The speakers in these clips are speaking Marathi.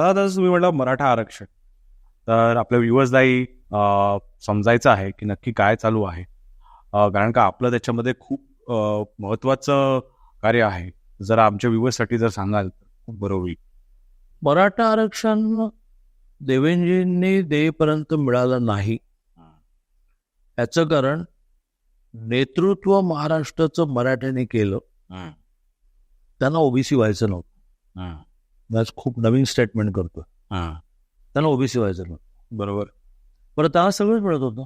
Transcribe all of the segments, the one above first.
आता तुम्ही म्हटलं मराठा आरक्षण, तर आपल्या व्ह्युअर्सलाही समजायचं आहे की नक्की काय चालू आहे, कारण का आपलं त्याच्यामध्ये खूप महत्वाचं कार्य आहे. जरा आमच्या व्ह्युअर्ससाठी जर सांगाल तर खूप बरं होईल. मराठा आरक्षण देवेंद्रजींनी देईपर्यंत मिळालं नाही. याचं कारण नेतृत्व महाराष्ट्राचं मराठ्याने केलं, त्यांना ओबीसी व्हायचं नव्हतं. मी आज खूप नवीन स्टेटमेंट करतो, त्यांना ओबीसी व्हायचं नव्हतं. बरोबर. बरं, त्यांना सगळंच मिळत होतं.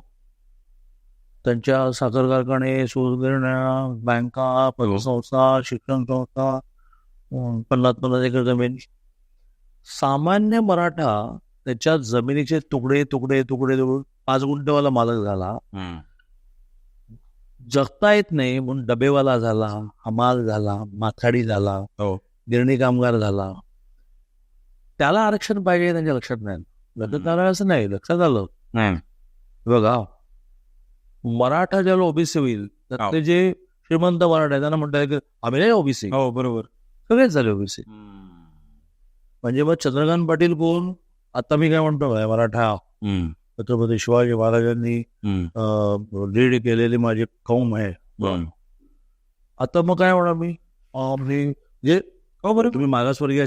त्यांच्या साखर कारखाने, सूतगिरण्या, बँका, पतसंस्था, शिक्षण संस्था, 50 एकर जमीन. सामान्य मराठा त्याच्या जमिनीचे तुकडे तुकडे तुकडे तुकडे 5 गुंठेवाला मालक झाला, जगता येत नाही म्हणून डबेवाला झाला, हमाल झाला, माथाडी झाला, गिरणी कामगार झाला. त्याला आरक्षण पाहिजे त्यांच्या लक्षात नाही. त्याला असं नाही लक्षात आलं. बघा, मराठा ज्याला ओबीसी होईल तर ते जे श्रीमंत मराठा आहे त्यांना म्हणतात की आम्ही नाही ओबीसी. हो बरोबर, सगळेच झाले ओबीसी. म्हणजे मग चंद्रकांत पाटील कोण? आता मी काय म्हणतो, मराठा छत्रपती शिवाजी महाराजांनी लीड केलेली माझी कौम आहे. आता मग काय म्हणा मी, जे तुम्ही मागासवर्गीय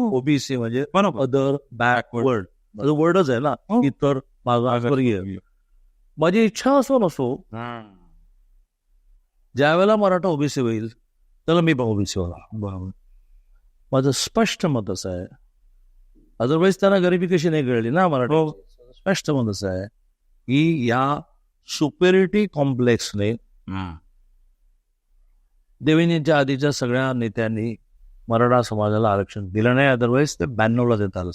ओबीसी म्हणजे अदर बॅकवर्ड वर्डच आहे ना, इतर मागासवर्गीय. माझी इच्छा असो नसो, ज्या वेळेला मराठा ओबीसी होईल त्याला मी पण ओबीसी होला. माझं स्पष्ट मत असं आहे. अदरवाईज त्यांना गरिबी कशी नाही कळली ना मराठा. स्पष्ट मत असं आहे की या सुपेरिटी कॉम्प्लेक्सने देवेंद्रच्या आधीच्या सगळ्या नेत्यांनी मराठा समाजाला आरक्षण दिलं नाही. अदरवाईज ते 92ला देत आलं.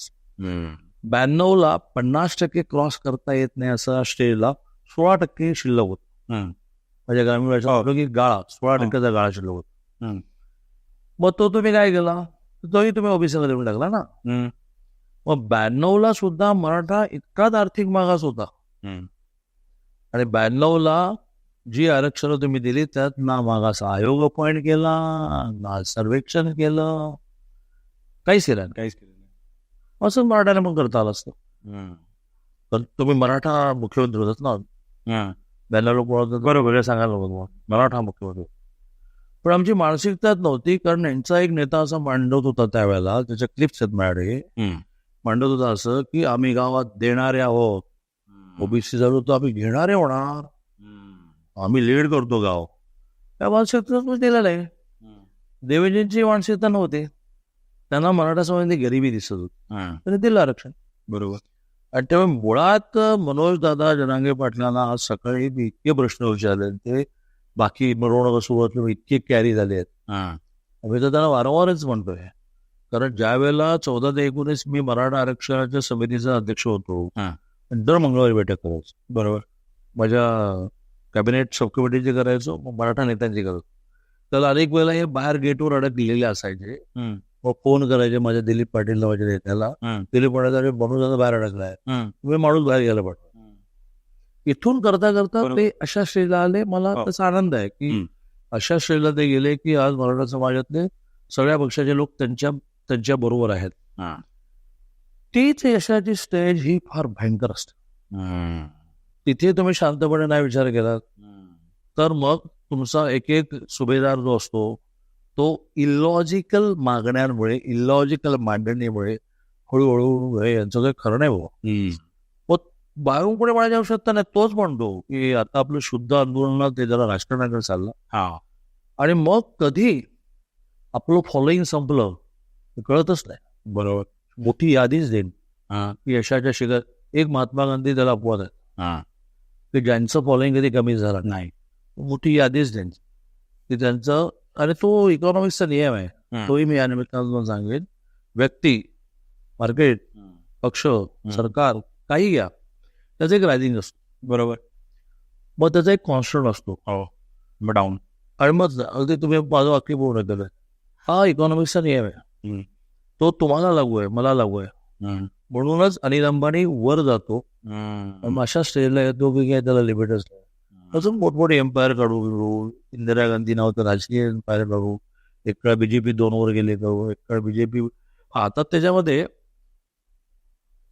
92ला 50% क्रॉस करता येत नाही असं स्टेजला 16% शिल्लक होत. म्हणजे ग्रामीण भाषा की गाळा 16%चा गाळा शिल्लक होत. मग तो तुम्ही काय केला, तोही तुम्ही ओबीसीला देऊन टाकला ना. मग 92ला सुद्धा मराठा इतकाच आर्थिक मागास होता. आणि 92ला जी आरक्षण तुम्ही दिली त्यात ना मागास आयोग अपॉइंट केला, ना सर्वेक्षण केलं, काहीच केलं नाही. असं मराठ्याला मग करता आलं असतं. पण तुम्ही मराठा मुख्यमंत्री होतात ना, 92 लोक बरोबर सांगायला नको मराठा मुख्यमंत्री. पण आमची मानसिकताच नव्हती, कारण यांचा एक नेता असा मांडवत होता त्यावेळेला, त्याच्या क्लिप्स आहेत माझ्याकडे, मांडवत होता असं की आम्ही गावात देणारे आहोत, ओबीसी झालो तर आम्ही घेणारे होणार, आम्ही लीड करतो गाव. त्या मानसिकता दिलेलं आहे. देवेंद्रची मानसिकता नव्हती, त्यांना मराठा समाजाची गरिबी दिसत होती, त्यांनी दिलं आरक्षण. बरोबर. आणि त्यामुळे मुळात मनोज दादा जरांगे पाटलांना आज सकाळी मी इतके प्रश्न विचारले, ते बाकी मिरवणूक सुरुवात इतके कॅरी झाले आहेत. आम्ही तर त्यांना वारंवारच म्हणतोय, कारण ज्या वेळेला 14 ते 19 मी मराठा आरक्षणाच्या समितीचा अध्यक्ष होतो, दर मंगळवारी बैठक करायचो. बरोबर. माझ्या कॅबिनेट सब कमिटीची करायचो, मग मराठा नेत्यांची करायचो. त्याला अनेक वेळेला हे बाहेर गेटवर अडकलेले असायचे. मग फोन करायचे माझ्या दिलीप पाटीलला, माझ्या नेत्याला, दिलीप पाटील मनोज बाहेर अडकलाय, तुम्ही माणूस बाहेर गेला पाठवा. इथून करता करता ते अशा स्टेजला आले. मला त्याचा आनंद आहे की अशा स्टेजला ते गेले की आज मराठा समाजातले सगळ्या पक्षाचे लोक त्यांच्या बरोबर आहेत. तीच यशाची स्टेज ही फार भयंकर असते. तिथे तुम्ही शांतपणे नाही विचार केला तर मग तुमचा एक एक सुभेदार जो असतो तो इलॉजिकल मागण्यांमुळे, इलॉजिकल मांडणीमुळे हळूहळू यांचं काही खरं नाही बाबा. मग बाहेरून पुढे म्हणायची आवश्यकता नाही. तोच म्हणतो की आता आपलं शुद्ध आंदोलनात ते जरा राजकारणाकडे चाललं, आणि मग कधी आपलं फॉलोईंग संपलं कळतच नाही. बरोबर. मोठी यादीच देईन की यशाच्या शिखर. एक महात्मा गांधी त्याला अपवाद आहे की ज्यांचं फॉलोईंग कधी कमी झालं नाही, मोठी यादीच देईन की त्यांचं. आणि तो इकॉनॉमिक्सचा नियम आहे, तोही मी या निमित्तानं सांगेन. व्यक्ती, मार्केट, पक्ष, सरकार काही घ्या, त्याचं एक रायझिंग असतो. बरोबर. मग त्याचा एक कॉन्स्टंट असतो, मग डाऊन. आणि मग अगदी तुम्ही माझं वाक्य पूर्ण केलं, हा इकॉनॉमिक्सचा नियम आहे, तो तुम्हाला लागू आहे, मला लागू आहे. म्हणूनच अनिल अंबानी वर जातो, अशा स्टेजला येतो की त्याला लिमिटच नाही. अजून मोठमोठे एम्पायर काढू, इंदिरा गांधी नावाचं राजकीय एम्पायर काढू, एक काळ बीजेपी 2 वर गेले करू, एक काळ बीजेपी. आता त्याच्यामध्ये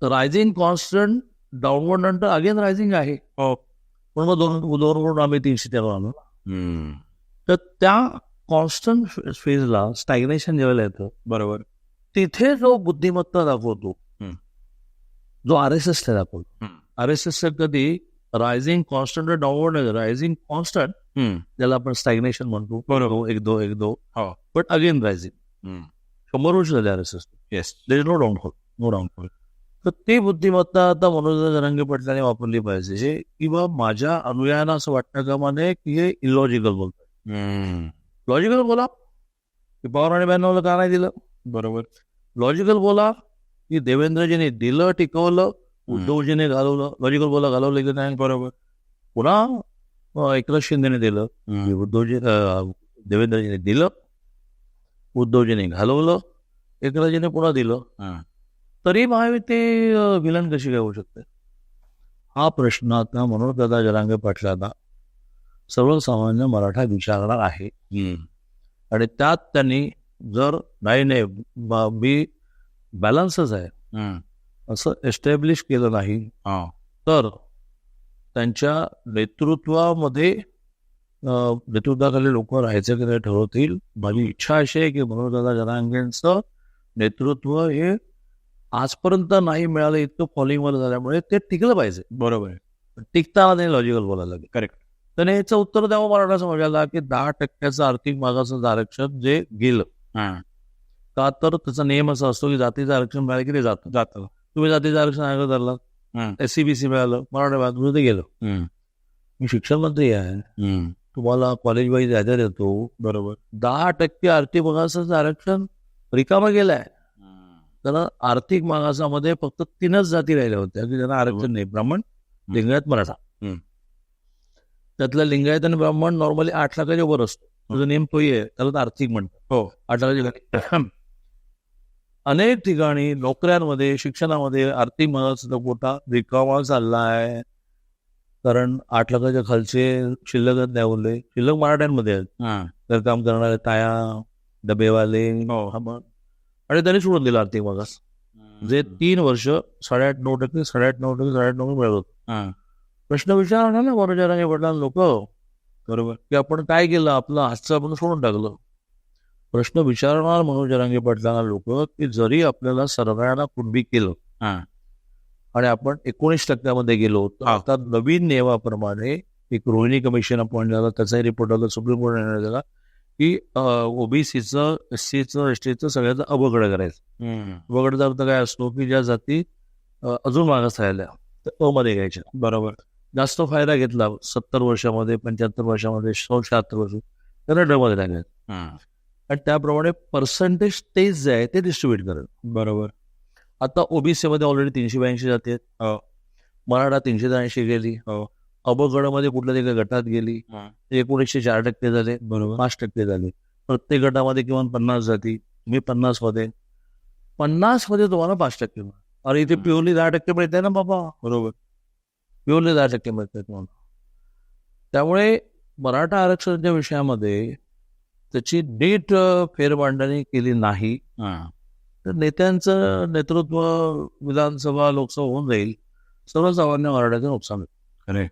रायझिंग कॉन्स्टंट डाऊनवर्ड नंतर अगेन रायझिंग आहे. पण मग दोन आम्ही 313 आलो. तर त्या कॉन्स्टंट फेजला स्टॅग्नेशन जेव्हा येतं, बरोबर, तिथे जो बुद्धिमत्ता दाखवतो, जो RSS दाखवतो, RSS कधी रायझिंग कॉन्स्टंट डाऊनवर्ड नाही, रायझिंग कॉन्स्टंट ज्याला आपण स्टॅग्नेशन म्हणतो, बरोबर, एक दो बट अगेन रायझिंग. 100 वर्ष झाले RSS. Yes, there is no downfall. तर ती बुद्धिमत्ता आता मनोज जरांगे पाटलांनी वापरली पाहिजे, किंवा माझ्या अनुयायांना असं वाटतं का माने की हे इलॉजिकल बोलतात. लॉजिकल बोला की पवार आणि 92ला का नाही दिलं, बरोबर. लॉजिकल बोला की देवेंद्रजीने दिलं, टिकवलं, उद्धवजीने घालवलं. लॉजिकल बोला, घालवलं की नाही, बरोबर. पुन्हा एकनाथ शिंदेने दिलं, देवेंद्रजीने दिलं, उद्धवजीने घालवलं, एकनाथजीने पुन्हा दिलं. तरी महायुती विलन कशी काय होऊ शकते, हा प्रश्न आता मनोज दादा जरांगे पाटलांना सर्वसामान्य मराठा विचारणार आहे. आणि त्यात त्यांनी जर नाही मी बॅलन्सच आहे असं एस्टॅब्लिश केलं नाही, तर त्यांच्या नेतृत्वाखाली लोक राहायचं की नाही ठरवतील. माझी इच्छा अशी आहे की मनोज दादा जरांगेंचं नेतृत्व हे आजपर्यंत नाही मिळालं, इतकं फॉलोइंग झाल्यामुळे ते टिकलं पाहिजे, बरोबर. टिकताना नाही लॉजिकल बोलायला लागेल, करेक्ट. त्याने याचं उत्तर द्यावं मराठा समाजाला की 10% आर्थिक मागाचं आरक्षण जे गेलं, का तर त्याचा नियम असा असतो की जातीचं आरक्षण मिळालं की ते जातं. तुम्ही जातीचं आरक्षण आहे धरला, SCBC मिळालं, मराठा भाग ते गेलं. मी शिक्षण मंत्री आहे, तुम्हाला कॉलेज वाईज याद्या देतो, बरोबर. 10% आर्थिक मागाचं आरक्षण रिकामा गेलाय. त्याला आर्थिक मागासामध्ये फक्त 3च जाती राहिल्या होत्या की त्यांना आरक्षण नाही, ब्राह्मण, लिंगायत, मराठा. त्यातल्या लिंगायत आणि ब्राह्मण नॉर्मली 8 लाखाच्या वर असतो, तुझा नेम तोही आहे, त्याला तर आर्थिक म्हणतात. 8 लाखाच्या. अनेक ठिकाणी नोकऱ्यांमध्ये, शिक्षणामध्ये आर्थिक मागाचा कोटा रिकामा चालला आहे, कारण 8 लाखाच्या खालचे शिल्लक नाही उरले. शिल्लक मराठ्यांमध्ये आहेत, तर काम करणारे ताया, डबेवाले, आणि त्यांनी सोडून दिलं आर्थिक मागास. जे 3 वर्ष 8.5% मिळत होतं. प्रश्न विचारणार ना मनोज जरांगे पाटलांना लोक, बरोबर, की आपण काय केलं, आपलं हातचं आपण सोडून टाकलं. प्रश्न विचारणार मनोज जरांगे पाटलांना लोक की जरी आपल्याला सगळ्यांना कुणबी केलं आणि आपण 19% गेलो, तर आता नवीन नियमाप्रमाणे एक रोहिणी कमिशन अपॉइंट झालं, त्याचाही रिपोर्ट आला, सुप्रीम कोर्ट झाला की ओबीसीचं, SCचं, STचं सगळ्याचं अवघड करायचं. अवघडचा अर्थ काय असतो की ज्या जाती अजून मागास राहिल्या तर मध्ये घ्यायच्या, बरोबर. जास्त फायदा घेतला 70 वर्षामध्ये, 75 वर्षामध्ये, 76 वर्ष, त्यांना मध्ये राहिल्या. आणि त्याप्रमाणे पर्सेंटेज तेच जे आहे ते डिस्ट्रीब्युट करेल, बरोबर. आता OBC मध्ये ऑलरेडी 382 जाती आहेत, मराठा 380 गेली, अबगडमध्ये कुठल्या तरी गटात गेली, 1904% झाले, बरोबर, 5% झाले. प्रत्येक गटामध्ये किमान 50 जाती, मी 50 मध्ये तुम्हाला 5% मिळाल. अरे इथे प्युअरली 10% मिळते ना बाबा, बरोबर, प्युअरली 10% मिळते तुम्हाला. त्यामुळे मराठा आरक्षणाच्या विषयामध्ये त्याची नीट फेरमांडणी केली नाही तर नेत्यांचं नेतृत्व विधानसभा, लोकसभा होऊन जाईल, सर्वसामान्य मराठ्याचं नुकसान होईल.